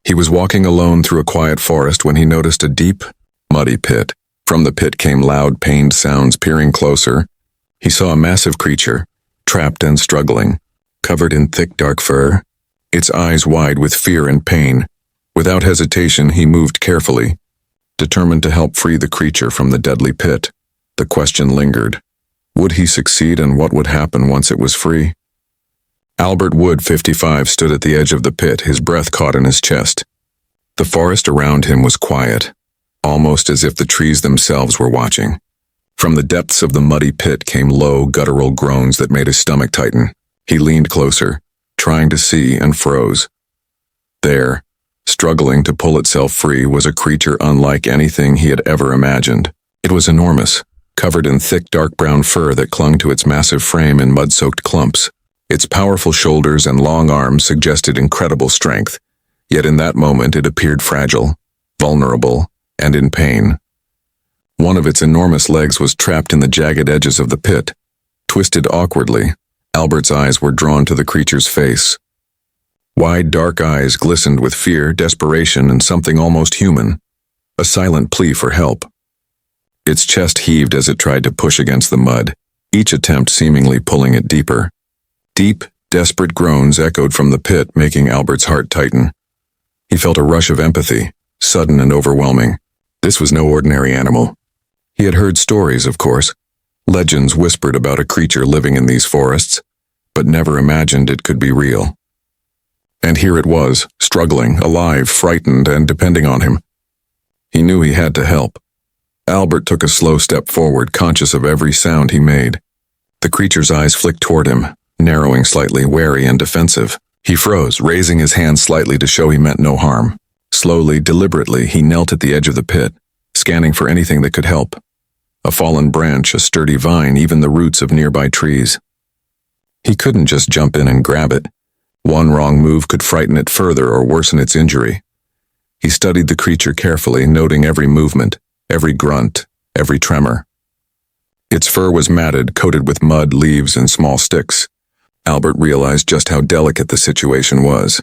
He was walking alone through a quiet forest when he noticed a deep, muddy pit. From the pit came loud, pained sounds. Peering closer, he saw a massive creature, trapped and struggling, covered in thick dark fur, its eyes wide with fear and pain. Without hesitation, he moved carefully, determined to help free the creature from the deadly pit. The question lingered. Would he succeed, and what would happen once it was free? Albert Wood, 55, stood at the edge of the pit, his breath caught in his chest. The forest around him was quiet, almost as if the trees themselves were watching. From the depths of the muddy pit came low, guttural groans that made his stomach tighten. He leaned closer, trying to see, and froze. There, struggling to pull itself free, was a creature unlike anything he had ever imagined. It was enormous, covered in thick dark brown fur that clung to its massive frame in mud-soaked clumps. Its powerful shoulders and long arms suggested incredible strength, yet in that moment it appeared fragile, vulnerable, and in pain. One of its enormous legs was trapped in the jagged edges of the pit. Twisted awkwardly, Albert's eyes were drawn to the creature's face. Wide, dark eyes glistened with fear, desperation, and something almost human, a silent plea for help. Its chest heaved as it tried to push against the mud, each attempt seemingly pulling it deeper. Deep, desperate groans echoed from the pit, making Albert's heart tighten. He felt a rush of empathy, sudden and overwhelming. This was no ordinary animal. He had heard stories, of course, legends whispered about a creature living in these forests, but never imagined it could be real. And here it was, struggling, alive, frightened, and depending on him. He knew he had to help. Albert took a slow step forward, conscious of every sound he made. The creature's eyes flicked toward him, narrowing slightly, wary and defensive. He froze, raising his hand slightly to show he meant no harm. Slowly, deliberately, he knelt at the edge of the pit, scanning for anything that could help. A fallen branch, a sturdy vine, even the roots of nearby trees. He couldn't just jump in and grab it. One wrong move could frighten it further or worsen its injury. He studied the creature carefully, noting every movement, every grunt, every tremor. Its fur was matted, coated with mud, leaves, and small sticks. Albert realized just how delicate the situation was.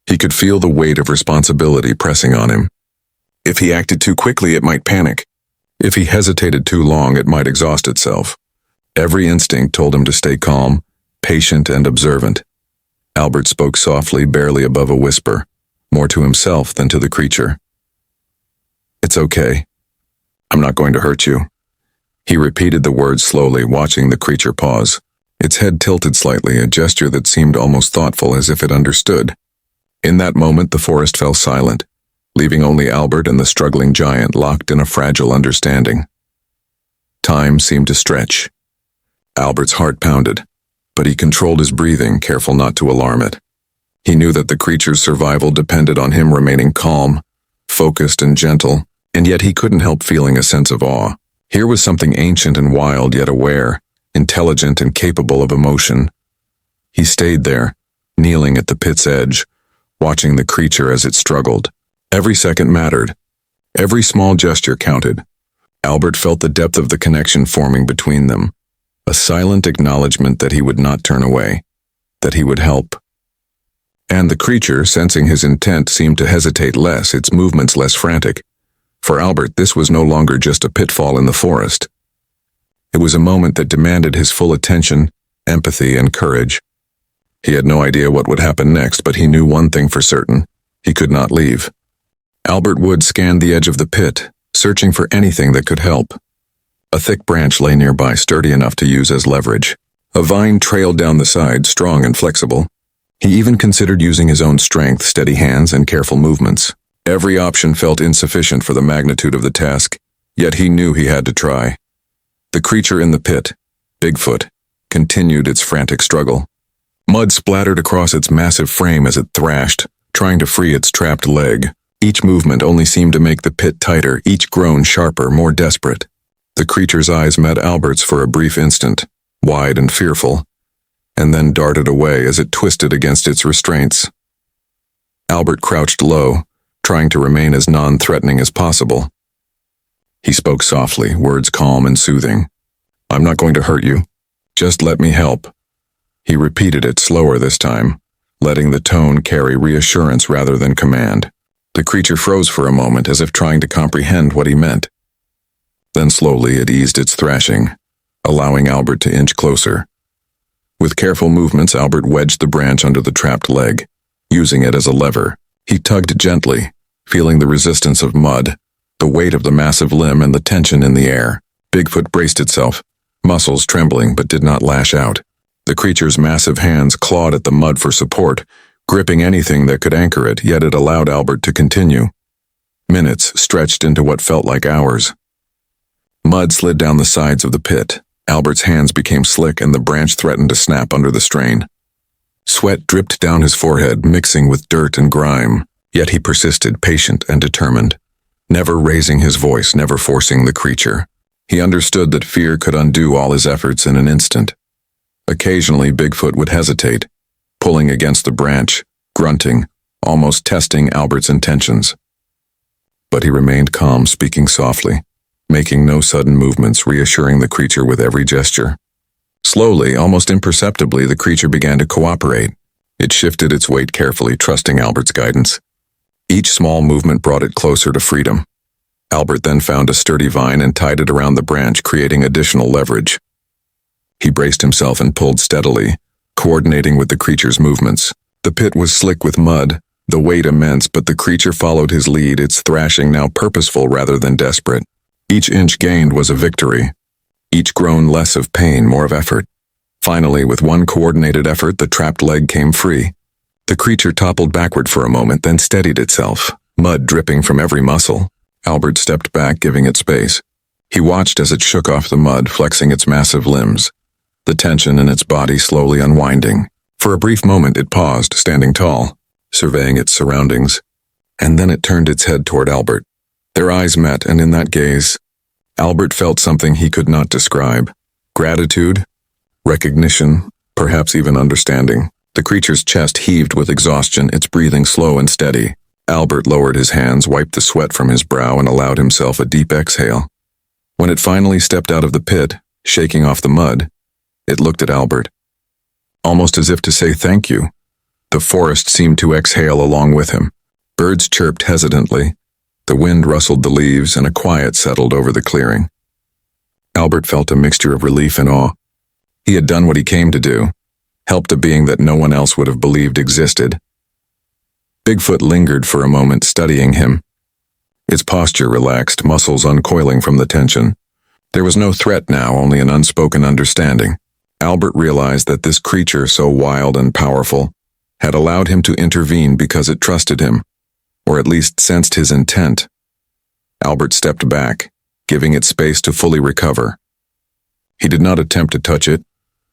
He could feel the weight of responsibility pressing on him. If he acted too quickly, it might panic. If he hesitated too long, it might exhaust itself. Every instinct told him to stay calm, patient, and observant. Albert spoke softly, barely above a whisper, more to himself than to the creature. "It's okay. I'm not going to hurt you." He repeated the words slowly, watching the creature pause. Its head tilted slightly, a gesture that seemed almost thoughtful, as if it understood. In that moment, the forest fell silent, leaving only Albert and the struggling giant locked in a fragile understanding. Time seemed to stretch. Albert's heart pounded, but he controlled his breathing, careful not to alarm it. He knew that the creature's survival depended on him remaining calm, focused, and gentle, and yet he couldn't help feeling a sense of awe. Here was something ancient and wild, yet aware, intelligent and capable of emotion. He stayed there, kneeling at the pit's edge, watching the creature as it struggled. Every second mattered. Every small gesture counted. Albert felt the depth of the connection forming between them, a silent acknowledgement that he would not turn away, that he would help. And the creature, sensing his intent, seemed to hesitate less, its movements less frantic. For Albert, this was no longer just a pitfall in the forest. It was a moment that demanded his full attention, empathy, and courage. He had no idea what would happen next, but he knew one thing for certain: he could not leave. Albert Wood scanned the edge of the pit, searching for anything that could help. A thick branch lay nearby, sturdy enough to use as leverage. A vine trailed down the side, strong and flexible. He even considered using his own strength, steady hands, and careful movements. Every option felt insufficient for the magnitude of the task, yet he knew he had to try. The creature in the pit, Bigfoot, continued its frantic struggle. Mud splattered across its massive frame as it thrashed, trying to free its trapped leg. Each movement only seemed to make the pit tighter, each groan sharper, more desperate. The creature's eyes met Albert's for a brief instant, wide and fearful, and then darted away as it twisted against its restraints. Albert crouched low, trying to remain as non-threatening as possible. He spoke softly, words calm and soothing. "I'm not going to hurt you. Just let me help." He repeated it slower this time, letting the tone carry reassurance rather than command. The creature froze for a moment as if trying to comprehend what he meant. Then slowly it eased its thrashing, allowing Albert to inch closer. With careful movements, Albert wedged the branch under the trapped leg, using it as a lever. He tugged gently, feeling the resistance of mud, the weight of the massive limb and the tension in the air. Bigfoot braced itself, muscles trembling but did not lash out. The creature's massive hands clawed at the mud for support, gripping anything that could anchor it, yet it allowed Albert to continue. Minutes stretched into what felt like hours. Mud slid down the sides of the pit. Albert's hands became slick and the branch threatened to snap under the strain. Sweat dripped down his forehead, mixing with dirt and grime, yet he persisted, patient and determined, never raising his voice, never forcing the creature. He understood that fear could undo all his efforts in an instant. Occasionally, Bigfoot would hesitate, pulling against the branch, grunting, almost testing Albert's intentions. But he remained calm, speaking softly, making no sudden movements, reassuring the creature with every gesture. Slowly, almost imperceptibly, the creature began to cooperate. It shifted its weight carefully, trusting Albert's guidance. Each small movement brought it closer to freedom. Albert then found a sturdy vine and tied it around the branch, creating additional leverage. He braced himself and pulled steadily, coordinating with the creature's movements. The pit was slick with mud, the weight immense, but the creature followed his lead, its thrashing now purposeful rather than desperate. Each inch gained was a victory. Each groan less of pain, more of effort. Finally, with one coordinated effort, the trapped leg came free. The creature toppled backward for a moment, then steadied itself, mud dripping from every muscle. Albert stepped back, giving it space. He watched as it shook off the mud, flexing its massive limbs, the tension in its body slowly unwinding. For a brief moment it paused, standing tall, surveying its surroundings, and then it turned its head toward Albert. Their eyes met, and in that gaze, Albert felt something he could not describe. Gratitude, recognition, perhaps even understanding. The creature's chest heaved with exhaustion, its breathing slow and steady. Albert lowered his hands, wiped the sweat from his brow, and allowed himself a deep exhale. When it finally stepped out of the pit, shaking off the mud, it looked at Albert, almost as if to say thank you. The forest seemed to exhale along with him. Birds chirped hesitantly. The wind rustled the leaves, and a quiet settled over the clearing. Albert felt a mixture of relief and awe. He had done what he came to do, helped a being that no one else would have believed existed. Bigfoot lingered for a moment, studying him. Its posture relaxed, muscles uncoiling from the tension. There was no threat now, only an unspoken understanding. Albert realized that this creature, so wild and powerful, had allowed him to intervene because it trusted him, or at least sensed his intent. Albert stepped back, giving it space to fully recover. He did not attempt to touch it,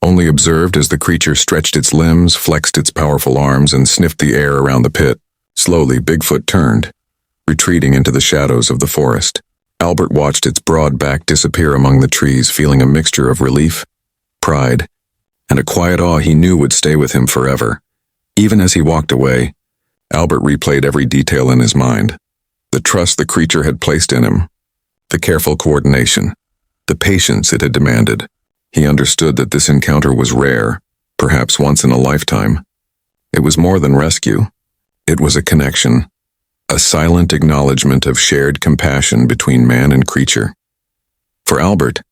only observed as the creature stretched its limbs, flexed its powerful arms, and sniffed the air around the pit. Slowly, Bigfoot turned, retreating into the shadows of the forest. Albert watched its broad back disappear among the trees, feeling a mixture of relief, pride, and a quiet awe he knew would stay with him forever. Even as he walked away, Albert replayed every detail in his mind. The trust the creature had placed in him, the careful coordination, the patience it had demanded. He understood that this encounter was rare, perhaps once in a lifetime. It was more than rescue. It was a connection, a silent acknowledgement of shared compassion between man and creature. For Albert,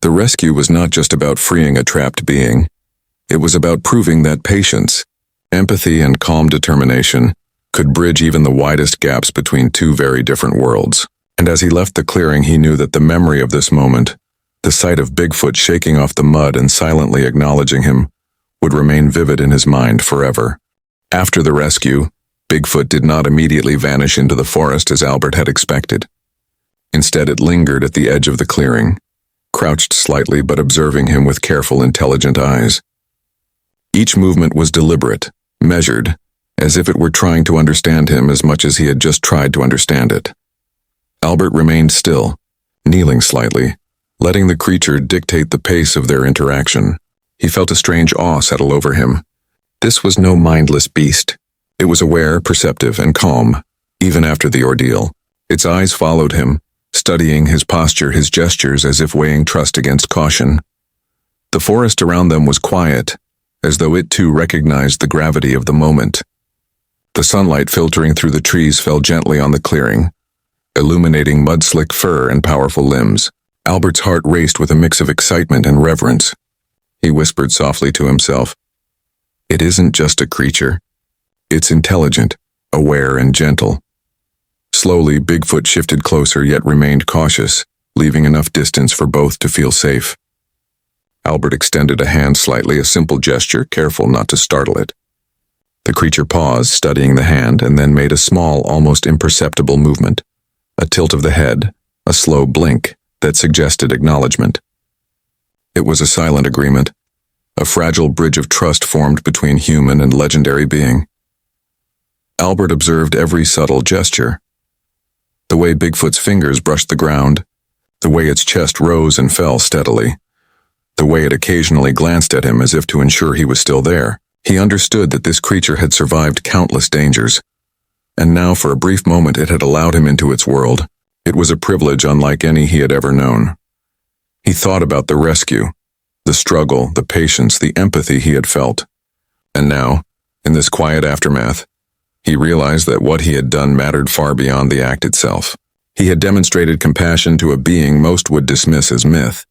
the rescue was not just about freeing a trapped being. It was about proving that patience, empathy, and calm determination could bridge even the widest gaps between two very different worlds. And as he left the clearing, he knew that the memory of this moment, the sight of Bigfoot shaking off the mud and silently acknowledging him, would remain vivid in his mind forever. After the rescue, Bigfoot did not immediately vanish into the forest as Albert had expected. Instead, it lingered at the edge of the clearing, crouched slightly but observing him with careful, intelligent eyes. Each movement was deliberate, measured, as if it were trying to understand him as much as he had just tried to understand it. Albert remained still, kneeling slightly, letting the creature dictate the pace of their interaction. He felt a strange awe settle over him. This was no mindless beast. It was aware, perceptive, and calm, even after the ordeal. Its eyes followed him, studying his posture, his gestures, as if weighing trust against caution. The forest around them was quiet, as though it too recognized the gravity of the moment. The sunlight filtering through the trees fell gently on the clearing, illuminating mud-slick fur and powerful limbs. Albert's heart raced with a mix of excitement and reverence. He whispered softly to himself, "It isn't just a creature. It's intelligent, aware, and gentle." Slowly, Bigfoot shifted closer yet remained cautious, leaving enough distance for both to feel safe. Albert extended a hand slightly, a simple gesture, careful not to startle it. The creature paused, studying the hand, and then made a small, almost imperceptible movement. A tilt of the head, a slow blink that suggested acknowledgement. It was a silent agreement, a fragile bridge of trust formed between human and legendary being. Albert observed every subtle gesture. The way Bigfoot's fingers brushed the ground, the way its chest rose and fell steadily, the way it occasionally glanced at him as if to ensure he was still there. He understood that this creature had survived countless dangers, and now for a brief moment it had allowed him into its world. It was a privilege unlike any he had ever known. He thought about the rescue, the struggle, the patience, the empathy he had felt. And now, in this quiet aftermath, he realized that what he had done mattered far beyond the act itself. He had demonstrated compassion to a being most would dismiss as myth.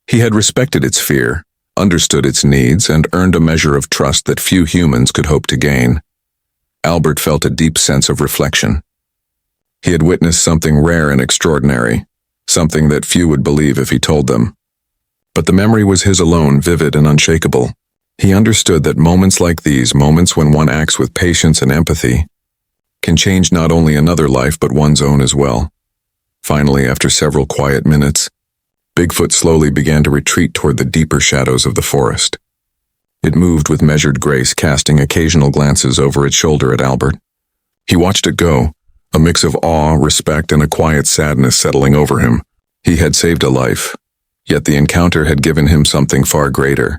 He had respected its fear, understood its needs, and earned a measure of trust that few humans could hope to gain. Albert felt a deep sense of reflection. He had witnessed something rare and extraordinary, something that few would believe if he told them. But the memory was his alone, vivid and unshakable. He understood that moments like these, moments when one acts with patience and empathy, can change not only another life but one's own as well. Finally, after several quiet minutes, Bigfoot slowly began to retreat toward the deeper shadows of the forest. It moved with measured grace, casting occasional glances over its shoulder at Albert. He watched it go, a mix of awe, respect, and a quiet sadness settling over him. He had saved a life, yet the encounter had given him something far greater,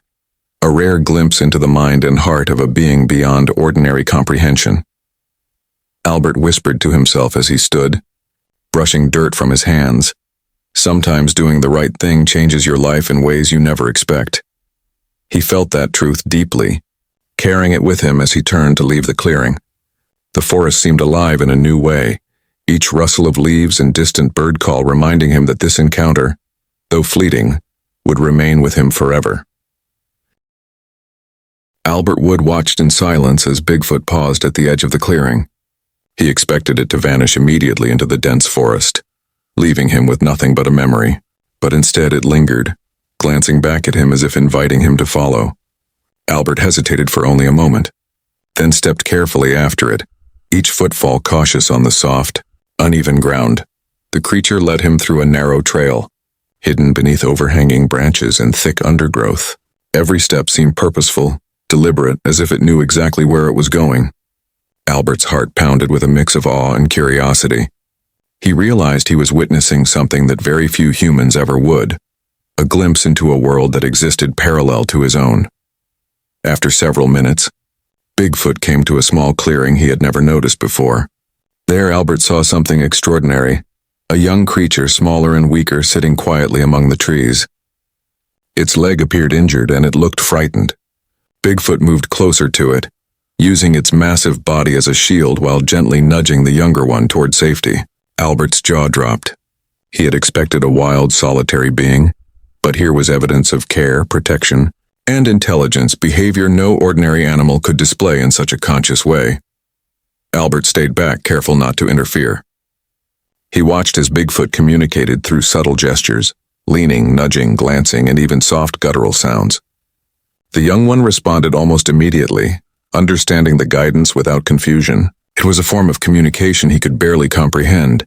a rare glimpse into the mind and heart of a being beyond ordinary comprehension. Albert whispered to himself as he stood, brushing dirt from his hands. Sometimes doing the right thing changes your life in ways you never expect. He felt that truth deeply, carrying it with him as he turned to leave the clearing. The forest seemed alive in a new way, each rustle of leaves and distant bird call reminding him that this encounter, though fleeting, would remain with him forever. Albert Wood watched in silence as Bigfoot paused at the edge of the clearing. He expected it to vanish immediately into the dense forest, leaving him with nothing but a memory, but instead it lingered, glancing back at him as if inviting him to follow. Albert hesitated for only a moment, then stepped carefully after it, each footfall cautious on the soft, uneven ground. The creature led him through a narrow trail, hidden beneath overhanging branches and thick undergrowth. Every step seemed purposeful, deliberate, as if it knew exactly where it was going. Albert's heart pounded with a mix of awe and curiosity. He realized he was witnessing something that very few humans ever would, a glimpse into a world that existed parallel to his own. After several minutes, Bigfoot came to a small clearing he had never noticed before. There Albert saw something extraordinary, a young creature smaller and weaker sitting quietly among the trees. Its leg appeared injured and it looked frightened. Bigfoot moved closer to it, using its massive body as a shield while gently nudging the younger one toward safety. Albert's jaw dropped. He had expected a wild, solitary being, but here was evidence of care, protection, and intelligence, behavior no ordinary animal could display in such a conscious way. Albert stayed back, careful not to interfere. He watched as Bigfoot communicated through subtle gestures, leaning, nudging, glancing, and even soft guttural sounds. The young one responded almost immediately, understanding the guidance without confusion. It was a form of communication he could barely comprehend,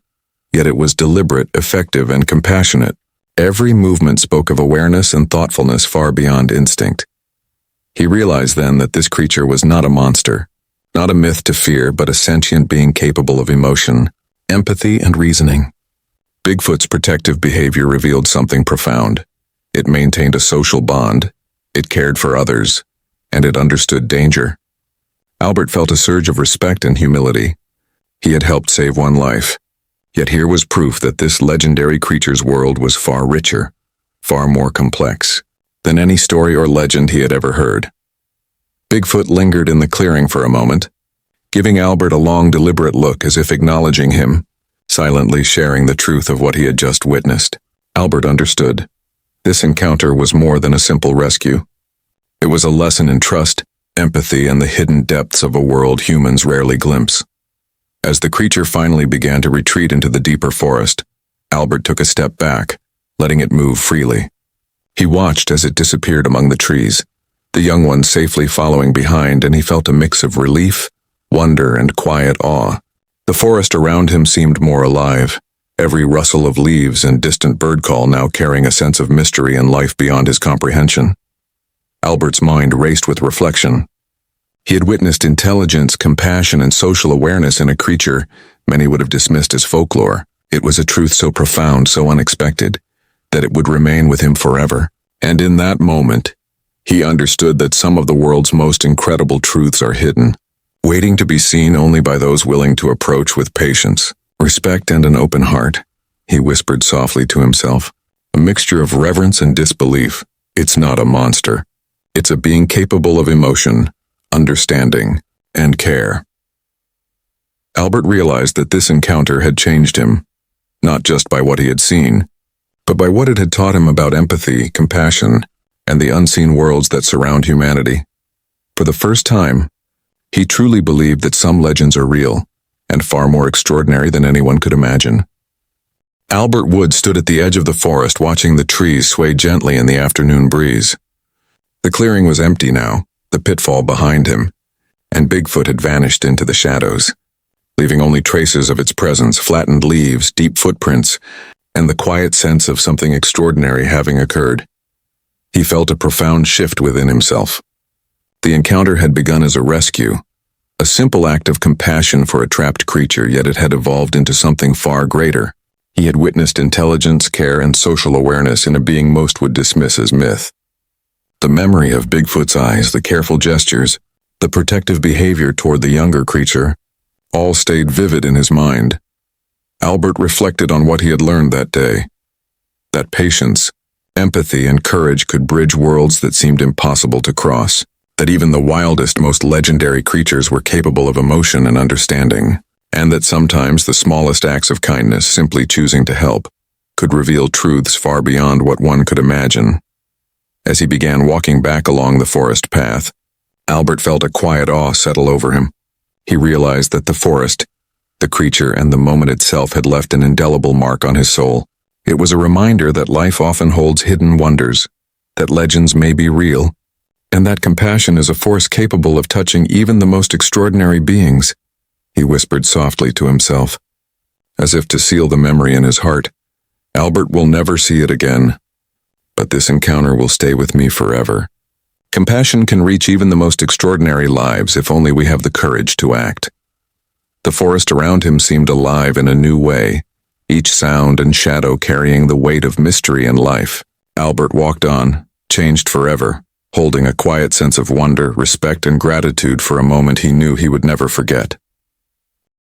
yet it was deliberate, effective, and compassionate. Every movement spoke of awareness and thoughtfulness far beyond instinct. He realized then that this creature was not a monster, not a myth to fear, but a sentient being capable of emotion, empathy, and reasoning. Bigfoot's protective behavior revealed something profound. It maintained a social bond, it cared for others, and it understood danger. Albert felt a surge of respect and humility. He had helped save one life, yet here was proof that this legendary creature's world was far richer, far more complex, than any story or legend he had ever heard. Bigfoot lingered in the clearing for a moment, giving Albert a long, deliberate look as if acknowledging him, silently sharing the truth of what he had just witnessed. Albert understood. This encounter was more than a simple rescue. It was a lesson in trust, empathy, and the hidden depths of a world humans rarely glimpse. As the creature finally began to retreat into the deeper forest, Albert took a step back, letting it move freely. He watched as it disappeared among the trees, the young one safely following behind, and he felt a mix of relief, wonder, and quiet awe. The forest around him seemed more alive, every rustle of leaves and distant bird call now carrying a sense of mystery and life beyond his comprehension. Albert's mind raced with reflection. He had witnessed intelligence, compassion, and social awareness in a creature many would have dismissed as folklore. It was a truth so profound, so unexpected, that it would remain with him forever. And in that moment, he understood that some of the world's most incredible truths are hidden, waiting to be seen only by those willing to approach with patience, respect, and an open heart. He whispered softly to himself, a mixture of reverence and disbelief. It's not a monster. It's a being capable of emotion, understanding, and care. Albert realized that this encounter had changed him, not just by what he had seen, but by what it had taught him about empathy, compassion, and the unseen worlds that surround humanity. For the first time, he truly believed that some legends are real, and far more extraordinary than anyone could imagine. Albert Wood stood at the edge of the forest watching the trees sway gently in the afternoon breeze. The clearing was empty now, the pitfall behind him, and Bigfoot had vanished into the shadows, leaving only traces of its presence, flattened leaves, deep footprints, and the quiet sense of something extraordinary having occurred. He felt a profound shift within himself. The encounter had begun as a rescue, a simple act of compassion for a trapped creature, yet it had evolved into something far greater. He had witnessed intelligence, care, and social awareness in a being most would dismiss as myth. The memory of Bigfoot's eyes, the careful gestures, the protective behavior toward the younger creature, all stayed vivid in his mind. Albert reflected on what he had learned that day. That patience, empathy, and courage could bridge worlds that seemed impossible to cross. That even the wildest, most legendary creatures were capable of emotion and understanding, and that sometimes the smallest acts of kindness, simply choosing to help, could reveal truths far beyond what one could imagine. As he began walking back along the forest path, Albert felt a quiet awe settle over him. He realized that the forest, the creature, and the moment itself had left an indelible mark on his soul. It was a reminder that life often holds hidden wonders, that legends may be real, and that compassion is a force capable of touching even the most extraordinary beings. He whispered softly to himself, as if to seal the memory in his heart. Albert will never see it again, but this encounter will stay with me forever. Compassion can reach even the most extraordinary lives if only we have the courage to act. The forest around him seemed alive in a new way, each sound and shadow carrying the weight of mystery and life. Albert walked on, changed forever, holding a quiet sense of wonder, respect, and gratitude for a moment he knew he would never forget.